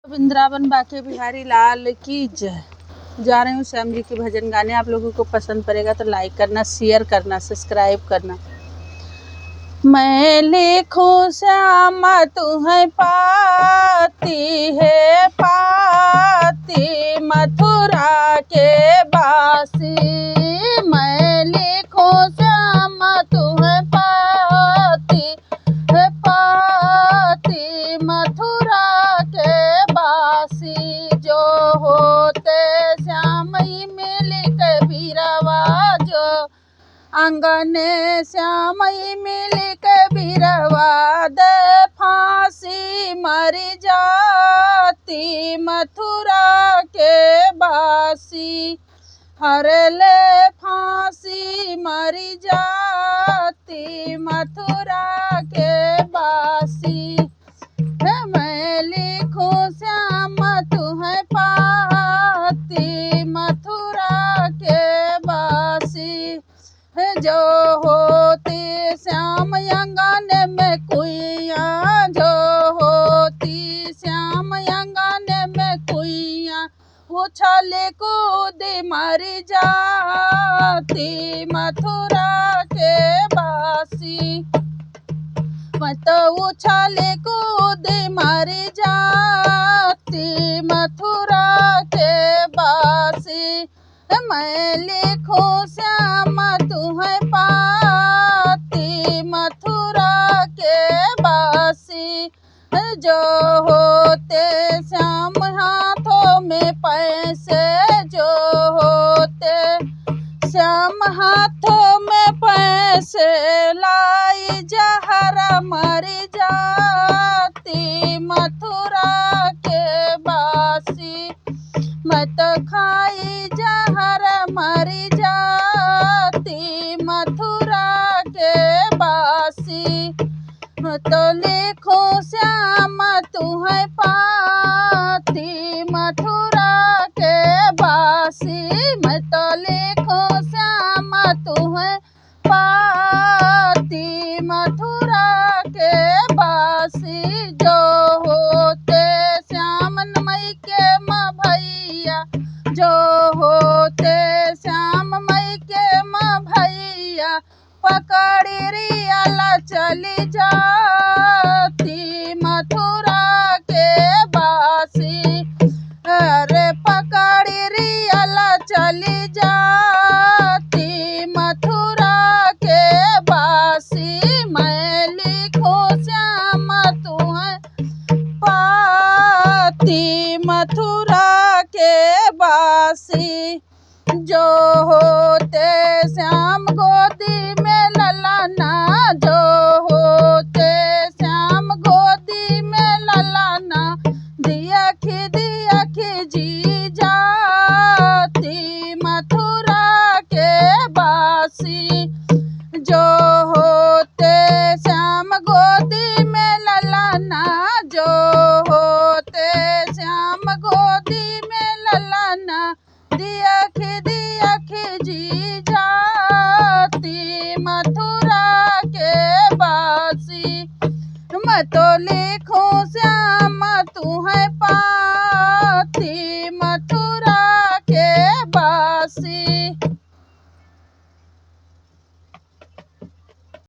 वृंदावन बाके बिहारी लाल की जय। जा रही हूँ श्याम जी के भजन गाने। आप लोगों को पसंद पड़ेगा तो लाइक करना, शेयर करना, सब्सक्राइब करना। मैं लिखूं श्याम तुम्हें पाती है पाती मथुरा के बासी। मैं लिखूं श्याम तुम्हें पाती है पाती मथुरा के बासी। जो होते श्याम ही मिल के बीरवा जो आंगने श्याम ही मिल के बीरवा दे फांसी मरी जाती मथुरा के बासी। हर ले फांसी मरी जाती मथुरा के बासी। मैं लिखूं श्याम तुम्हें पाती मथुरा के बासी। जो होती श्याम अंगन में कुइया जो होती श्याम अंगन में कुइया उछल कूद मर जाती मथुरा के बासी। मैं तो उछल कूद मर जाती मथुरा के बासी। मैं लिखूं श्याम तुम्हें पाती मथुरा के बासी। जो होते श्याम हाथों में पैसे जो होते श्याम हाथों में पैसे लाई जहर मर जाती मथुरा के बासी। मैं तो खाई जहर मर जाती मथुरा के बासी। मैं तो लिखूं श्याम तुम्हें पाती मथुरा के बासी। मैं तो लिखूं श्याम तुम्हें पाती मथुरा के बासी। जो होते श्याम मई के माँ भैया जो होते श्याम मई के माँ भैया पकड़ी रियाला चली जाती मथुरा के बासी। अरे पकड़ी रियाला चली जाती मथुरा के बासी। मैं लिखूं श्याम तुम्हें पाती मथुरा के बासी। जो होते श्याम गोदी में ललाना जो होते श्याम गोदी में ललाना दिया खिजी जाती मथुरा के बासी। जो होते श्याम गोदी में ललाना जो होते श्याम गोदी में ललाना दिया खिजी जाती मथुरा के बासी। मैं तो लिखूं